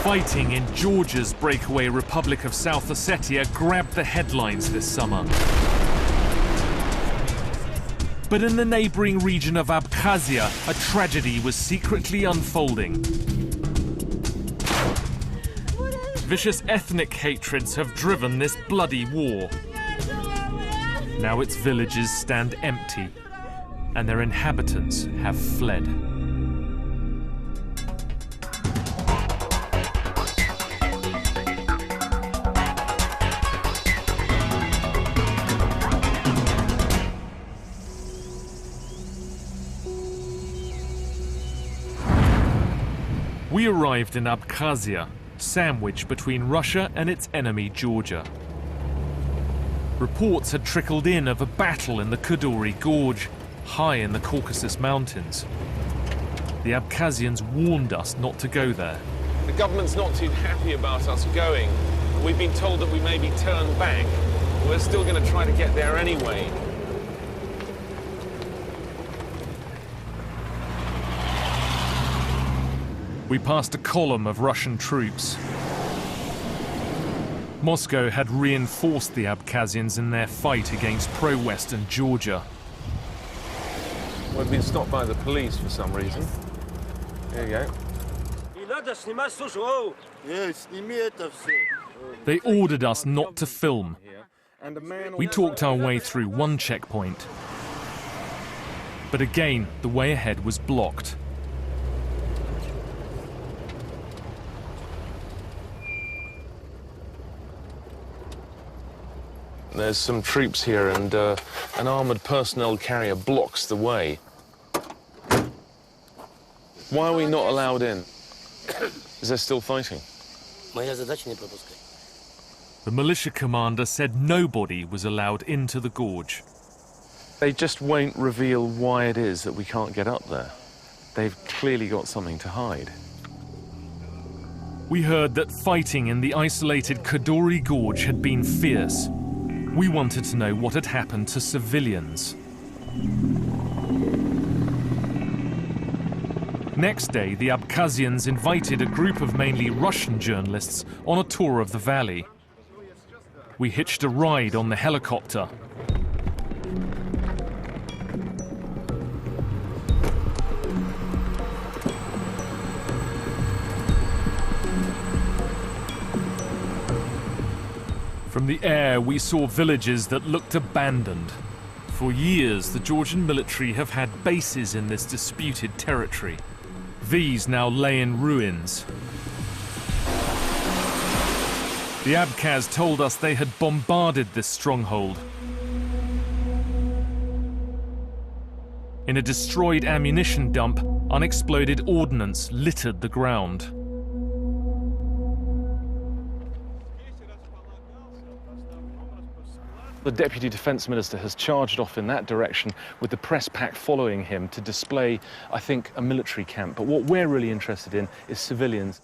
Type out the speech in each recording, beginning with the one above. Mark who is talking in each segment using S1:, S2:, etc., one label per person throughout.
S1: Fighting in Georgia's breakaway Republic of South Ossetia grabbed the headlines this summer. But in the neighboring region of Abkhazia, a tragedy was secretly unfolding. Vicious ethnic hatreds have driven this bloody war. Now its villages stand empty, and their inhabitants have fled. We arrived in Abkhazia, sandwiched between Russia and its enemy Georgia. Reports had trickled in of a battle in the Kodori Gorge, high in the Caucasus mountains. The Abkhazians warned us not to go there.
S2: The government's not too happy about us going. We've been told that we may be turned back. We're still going to try to get there anyway.
S1: We passed a column of Russian troops. Moscow had reinforced the Abkhazians in their fight against pro-Western Georgia.
S2: We've been stopped by the police for some reason. Here you go.
S1: They ordered us not to film. We talked our way through one checkpoint. But again, the way ahead was blocked.
S2: There's some troops here and an armoured personnel carrier blocks the way. Why are we not allowed in? Is there still fighting?
S1: The militia commander said nobody was allowed into the gorge.
S2: They just won't reveal why it is that we can't get up there. They've clearly got something to hide.
S1: We heard that fighting in the isolated Kodori Gorge had been fierce. We wanted to know what had happened to civilians. Next day, the Abkhazians invited a group of mainly Russian journalists on a tour of the valley. We hitched a ride on the helicopter. From the air, we saw villages that looked abandoned. For years, the Georgian military have had bases in this disputed territory. These now lay in ruins. The Abkhaz told us they had bombarded this stronghold. In a destroyed ammunition dump, unexploded ordnance littered the ground.
S2: The Deputy Defence Minister has charged off in that direction with the press pack following him to display, I think, a military camp. But what we're really interested in is civilians.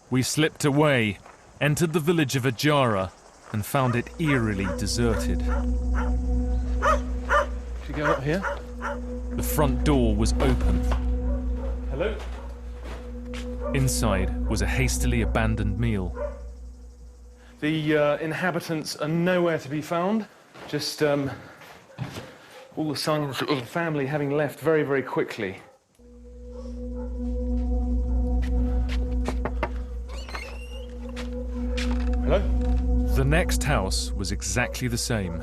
S1: We slipped away, entered the village of Ajara, and found it eerily deserted.
S2: Should we go up here?
S1: The front door was open.
S2: Hello?
S1: Inside was a hastily abandoned meal.
S2: The inhabitants are nowhere to be found. Just all the sons of the family having left very, very quickly. Hello?
S1: The next house was exactly the same.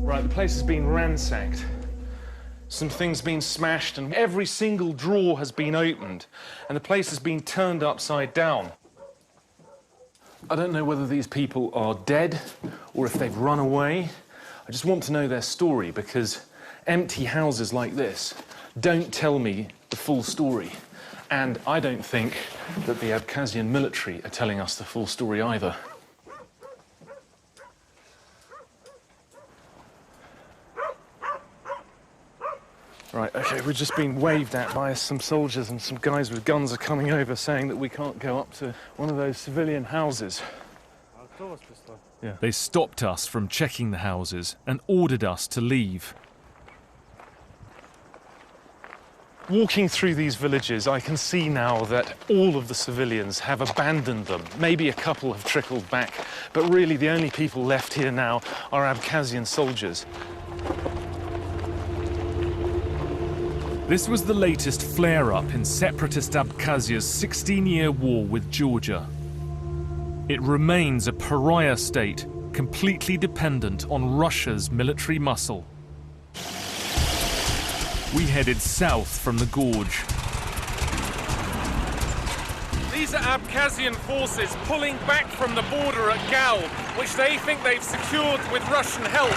S2: Right, the place has been ransacked. Some things been smashed and every single drawer has been opened. And the place has been turned upside down. I don't know whether these people are dead or if they've run away. I just want to know their story because empty houses like this don't tell me the full story. And I don't think that the Abkhazian military are telling us the full story either. Right, okay, we're just being waved at by some soldiers and some guys with guns are coming over saying that we can't go up to one of those civilian houses.
S1: Yeah. They stopped us from checking the houses and ordered us to leave.
S2: Walking through these villages, I can see now that all of the civilians have abandoned them. Maybe a couple have trickled back, but really the only people left here now are Abkhazian soldiers.
S1: This was the latest flare-up in separatist Abkhazia's 16-year war with Georgia. It remains a pariah state, completely dependent on Russia's military muscle. We headed south from the gorge.
S2: These are Abkhazian forces pulling back from the border at Gal, which they think they've secured with Russian help.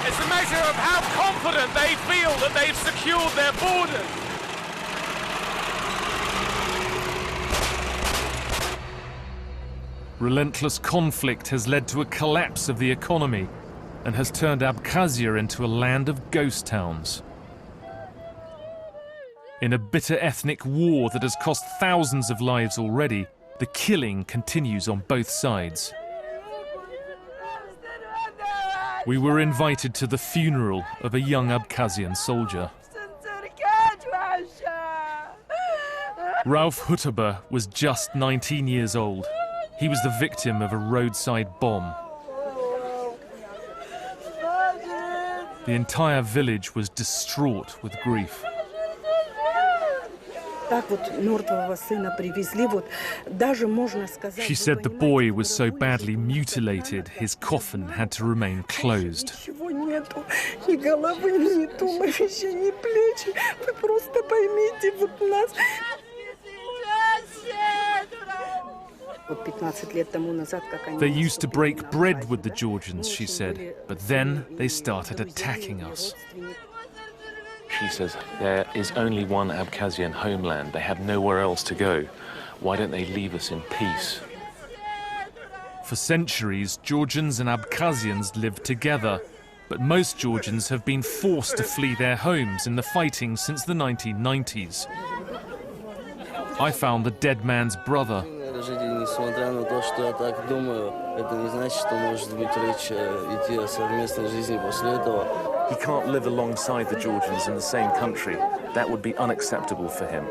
S2: It's a measure of how confident they feel that they've secured their borders.
S1: Relentless conflict has led to a collapse of the economy and has turned Abkhazia into a land of ghost towns. In a bitter ethnic war that has cost thousands of lives already, the killing continues on both sides. We were invited to the funeral of a young Abkhazian soldier. Rauf Hutaba was just 19 years old. He was the victim of a roadside bomb. The entire village was distraught with grief. She said the boy was so badly mutilated, his coffin had to remain closed. They used to break bread with the Georgians, she said, but then they started attacking us.
S2: She says there is only one Abkhazian homeland. They have nowhere else to go. Why don't they leave us in peace?
S1: For centuries, Georgians and Abkhazians lived together, but most Georgians have been forced to flee their homes in the fighting since the 1990s. I found the dead man's brother.
S3: Несмотря на то, что я так думаю, это не значит, что может быть речь идти о совместной жизни после этого.
S2: He can't live alongside the Georgians in the same country. That would be unacceptable for him.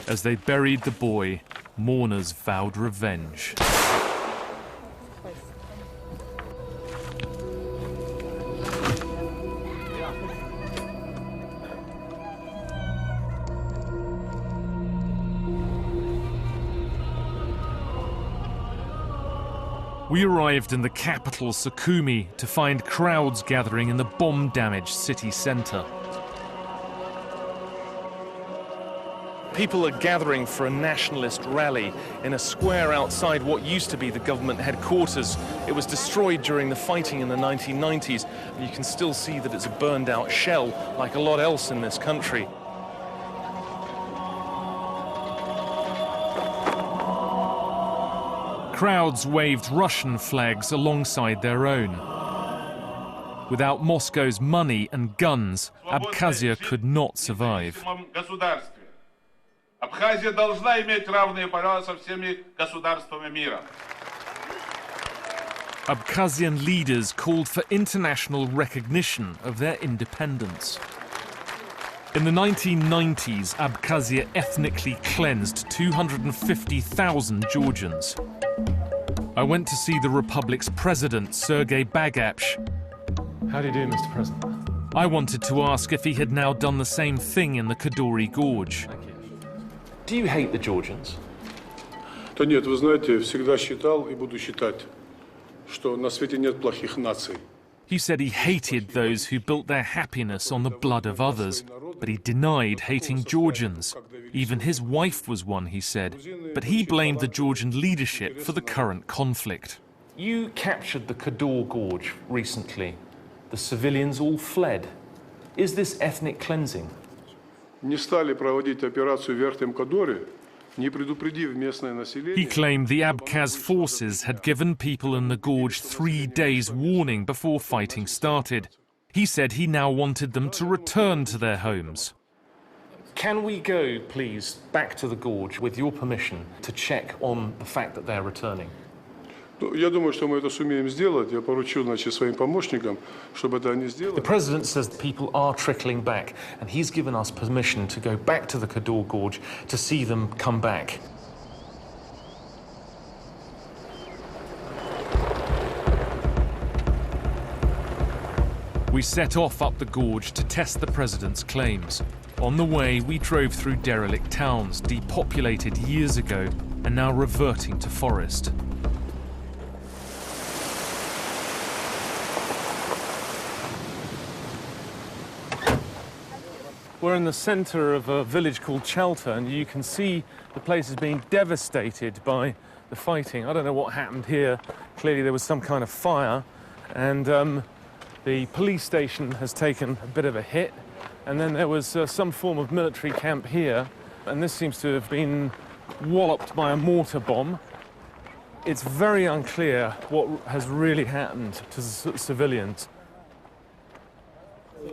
S1: As they buried the boy, mourners vowed revenge. We arrived in the capital, Sukhumi, to find crowds gathering in the bomb-damaged city centre.
S2: People are gathering for a nationalist rally in a square outside what used to be the government headquarters. It was destroyed during the fighting in the 1990s, and you can still see that it's a burned-out shell, like a lot else in this country.
S1: Crowds waved Russian flags alongside their own. Without Moscow's money and guns, Abkhazia could not survive.
S4: Абхазия должна иметь равные права со всеми государствами мира.
S1: Abkhazian leaders called for international recognition of their independence. In the 1990s, Abkhazia ethnically cleansed 250,000 Georgians. I went to see the republic's president, Sergei Bagapsh.
S2: How do you do, Mr. President?
S1: I wanted to ask if he had now done the same thing in the Kodori Gorge.
S2: Thank you. Do you hate the Georgians?
S5: Да нет, вы знаете, всегда считал и буду считать, что на свете нет плохих наций.
S1: He said he hated those who built their happiness on the blood of others, but he denied hating Georgians. Even his wife was one, he said, but he blamed the Georgian leadership for the current conflict.
S2: You captured the Kodori Gorge recently. The civilians all fled. Is this ethnic cleansing?
S5: Не стали проводить операцию в Верхнем Кодоре, не предупредив местное население.
S1: He claimed the Abkhaz forces had given people in the gorge 3 days warning before fighting started. He said he now wanted them to return to their homes.
S2: Can we go, please, back to the gorge with your permission to check on the fact that they're returning?
S5: Я думаю, что мы это сумеем сделать. Я поручу, значит, своим помощникам, чтобы это они сделали.
S2: The president says that people are trickling back, and he's given us permission to go back to the Kodori Gorge to see them come back.
S1: We set off up the gorge to test the president's claims. On the way, we drove through derelict towns, depopulated years ago, and now reverting to forest.
S2: We're in the center of a village called Chalta, and you can see the place is being devastated by the fighting. I don't know what happened here. Clearly there was some kind of fire, and the police station has taken a bit of a hit, and then there was some form of military camp here, and this seems to have been walloped by a mortar bomb. It's very unclear what has really happened to civilians.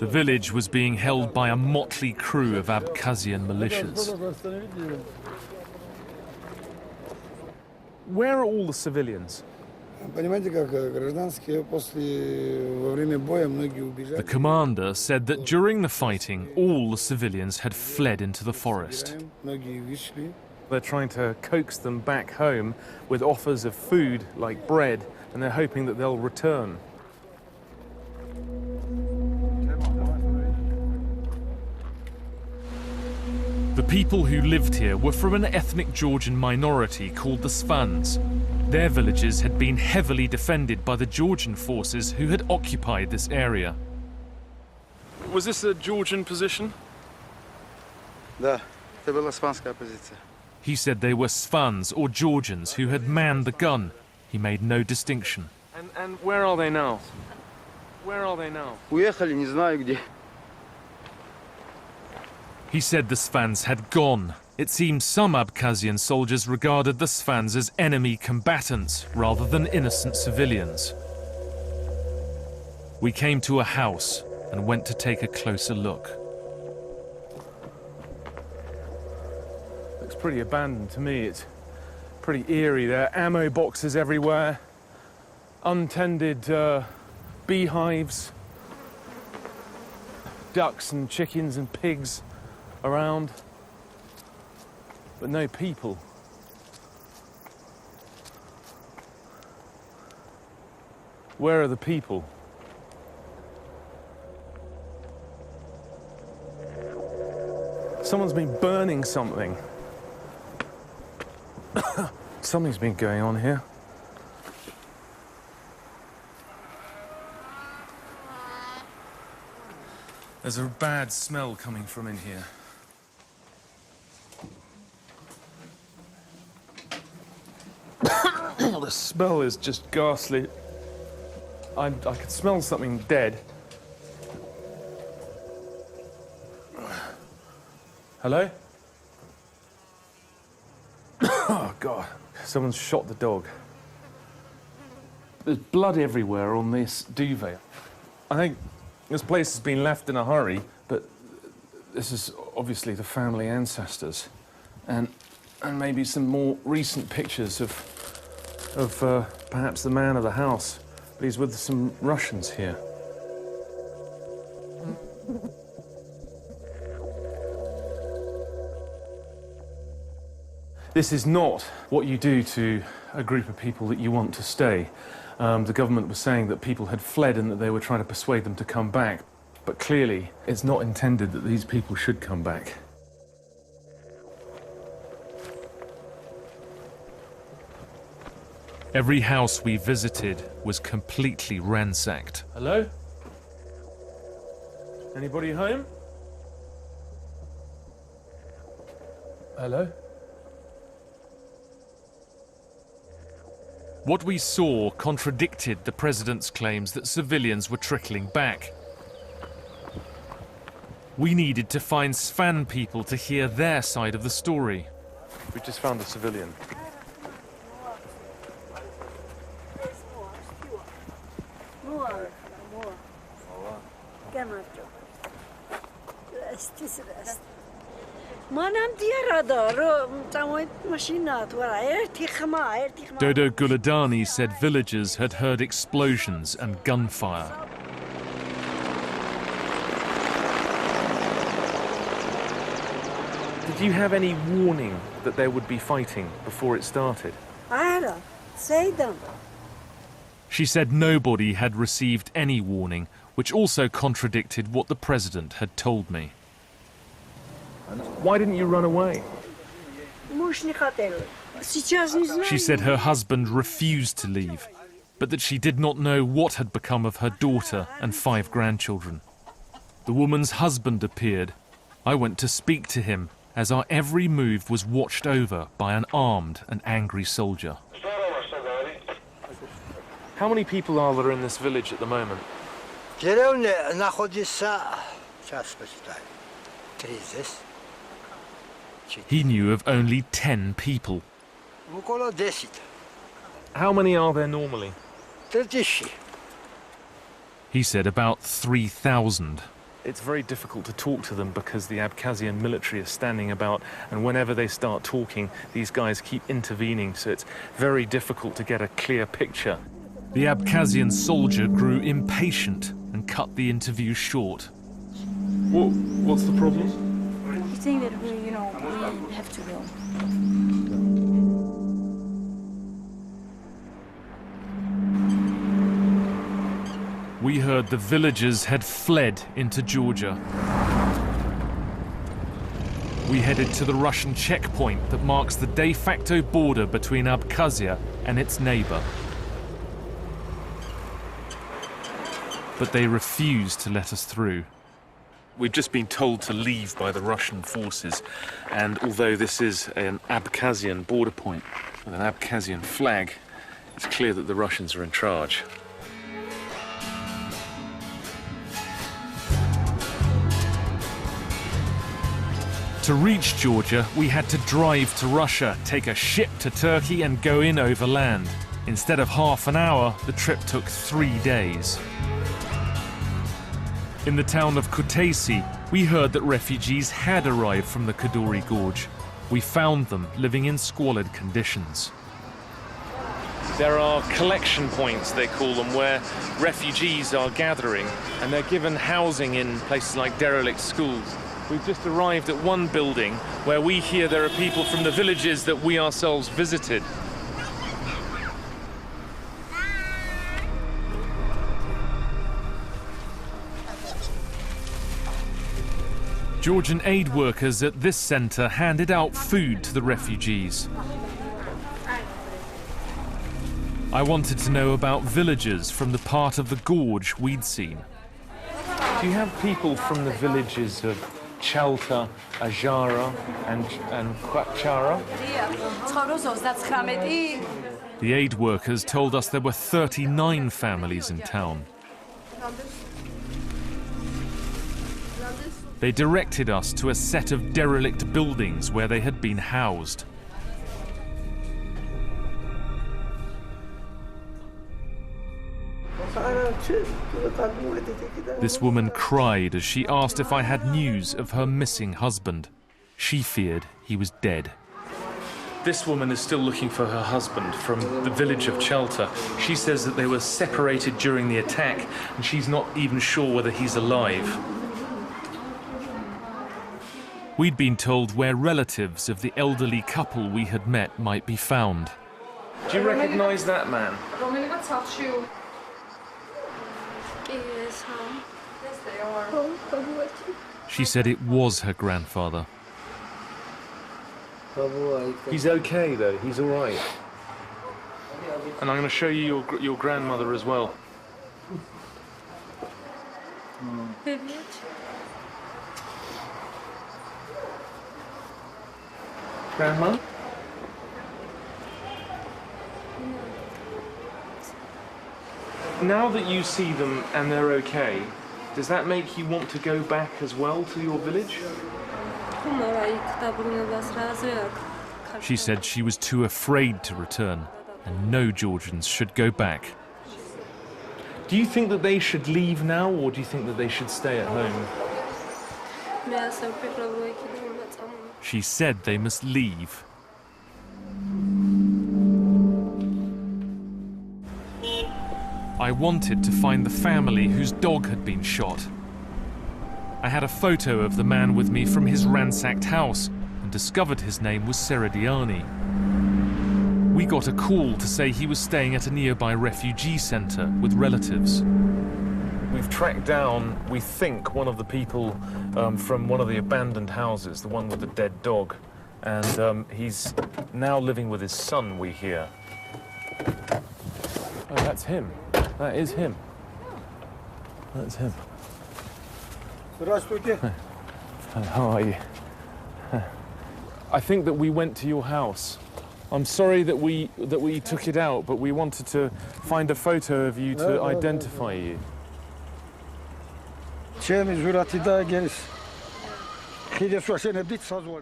S1: The village was being held by a motley crew of Abkhazian militias.
S2: Where are all the civilians?
S1: The commander said that during the fighting, all the civilians had fled into the forest.
S2: They're trying to coax them back home with offers of food like bread, and they're hoping that they'll return.
S1: The people who lived here were from an ethnic Georgian minority called the Svans. Their villages had been heavily defended by the Georgian forces who had occupied this area.
S2: Was this a Georgian position?
S6: Да, это была испанская позиция.
S1: He said they were Svans or Georgians who had manned the gun. He made no distinction.
S2: And where are they now? Where are they now?
S6: Уехали, не знаю где.
S1: He said the Svans had gone. It seems some Abkhazian soldiers regarded the Svans as enemy combatants rather than innocent civilians. We came to a house and went to take a closer look.
S2: Looks pretty abandoned to me. It's pretty eerie. There are ammo boxes everywhere, untended beehives, ducks and chickens and pigs around, but no people. Where are the people? Someone's been burning something. Something's been going on here. There's a bad smell coming from in here. The smell is just ghastly. I could smell something dead. Hello? Oh, God. Someone's shot the dog. There's blood everywhere on this duvet. I think this place has been left in a hurry, but this is obviously the family ancestors. And maybe some more recent pictures of perhaps the man of the house. But he's with some Russians here. This is not what you do to a group of people that you want to stay. The government was saying that people had fled and that they were trying to persuade them to come back. But clearly, it's not intended that these people should come back.
S1: Every house we visited was completely ransacked.
S2: Hello? Anybody home? Hello?
S1: What we saw contradicted the president's claims that civilians were trickling back. We needed to find Svan people to hear their side of the story.
S2: We just found a civilian.
S1: Dodo Guladani said villagers had heard explosions and gunfire.
S2: Did you have any warning that there would be fighting before it started?
S1: She said nobody had received any warning, which also contradicted what the president had told me.
S2: Why didn't you run away?
S1: She said her husband refused to leave, but that she did not know what had become of her daughter and 5 grandchildren. The woman's husband appeared. I went to speak to him, as our every move was watched over by an armed and angry soldier.
S2: How many people are there in this village at the moment?
S1: He knew of only 10 people.
S2: How many are there normally?
S1: He said about 3,000.
S2: It's very difficult to talk to them because the Abkhazian military is standing about, and whenever they start talking, these guys keep intervening, so it's very difficult to get a clear picture.
S1: The Abkhazian soldier grew impatient and cut the interview short.
S2: What's the problem?
S7: He's saying that we have to go.
S1: We heard the villagers had fled into Georgia. We headed to the Russian checkpoint that marks the de facto border between Abkhazia and its neighbor. But they refused to let us through.
S2: We've just been told to leave by the Russian forces, and although this is an Abkhazian border point with an Abkhazian flag, it's clear that the Russians are in charge.
S1: To reach Georgia, we had to drive to Russia, take a ship to Turkey and go in overland. Instead of half an hour, the trip took 3 days. In the town of Kutaisi, we heard that refugees had arrived from the Kodori Gorge. We found them living in squalid conditions.
S2: There are collection points, they call them, where refugees are gathering, and they're given housing in places like derelict schools. We've just arrived at one building where we hear there are people from the villages that we ourselves visited.
S1: Georgian aid workers at this centre handed out food to the refugees. I wanted to know about villagers from the part of the gorge we'd seen.
S2: Do you have people from the villages of Chalta, Ajara and Kwachara?
S1: The aid workers told us there were 39 families in town. They directed us to a set of derelict buildings where they had been housed. This woman cried as she asked if I had news of her missing husband. She feared he was dead.
S2: This woman is still looking for her husband from the village of Chalta. She says that they were separated during the attack, and she's not even sure whether he's alive.
S1: We'd been told where relatives of the elderly couple we had met might be found.
S2: Do you recognize that man?
S1: She said it was her grandfather.
S2: He's okay, though. He's all right. And I'm going to show you your grandmother as well. Grandma? Now that you see them and they're okay, does that make you want to go back as well to your village?
S1: She said she was too afraid to return, and no Georgians should go back.
S2: Do you think that they should leave now, or do you think that they should stay at home?
S1: She said they must leave. I wanted to find the family whose dog had been shot. I had a photo of the man with me from his ransacked house and discovered his name was Serediani. We got a call to say he was staying at a nearby refugee center with relatives.
S2: We've tracked down, we think, one of the people from one of the abandoned houses, the one with the dead dog. And he's now living with his son, we hear. Oh, that's him. That is him. That's him. How are you? I think that we went to your house. I'm sorry that we took it out, but we wanted to find a photo of you to identify you.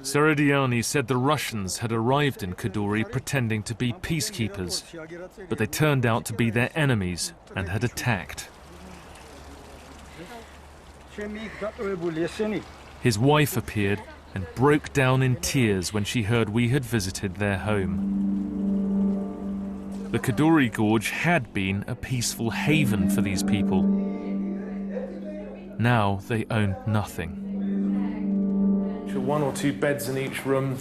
S1: Serediani said the Russians had arrived in Kodori pretending to be peacekeepers, but they turned out to be their enemies and had attacked. His wife appeared and broke down in tears when she heard we had visited their home. The Kodori Gorge had been a peaceful haven for these people. Now they owned nothing.
S2: One or two beds in each room,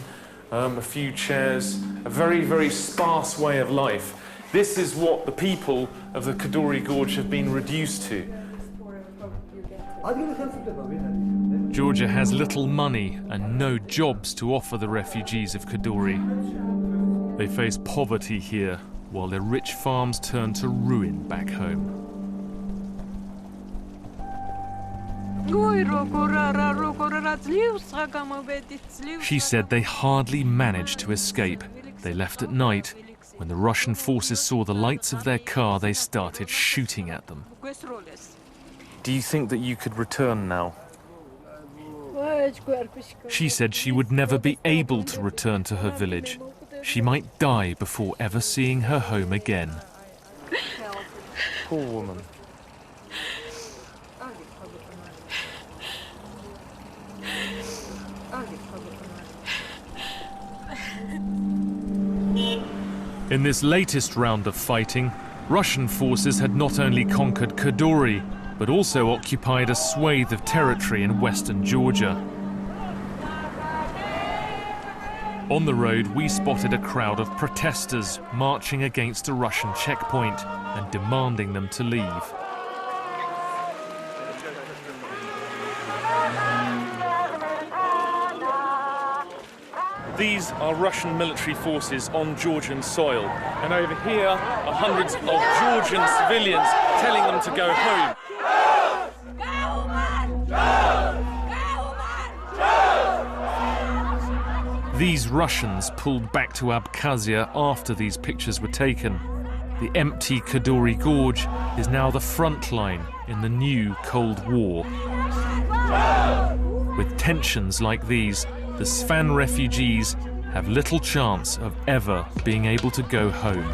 S2: a few chairs, a very, very sparse way of life. This is what the people of the Kodori Gorge have been reduced to.
S1: Georgia has little money and no jobs to offer the refugees of Kodori. They face poverty here, while their rich farms turn to ruin back home. She said they hardly managed to escape. They left at night. When the Russian forces saw the lights of their car, they started shooting at them.
S2: Do you think that you could return now?
S1: She said she would never be able to return to her village. She might die before ever seeing her home again.
S2: Poor woman.
S1: In this latest round of fighting, Russian forces had not only conquered Kodori, but also occupied a swathe of territory in western Georgia. On the road, we spotted a crowd of protesters marching against a Russian checkpoint and demanding them to leave.
S2: These are Russian military forces on Georgian soil, and over here are hundreds of Georgian civilians telling them to go home.
S1: These Russians pulled back to Abkhazia after these pictures were taken. The empty Kodori Gorge is now the front line in the new Cold War. With tensions like these, the Svan refugees have little chance of ever being able to go home.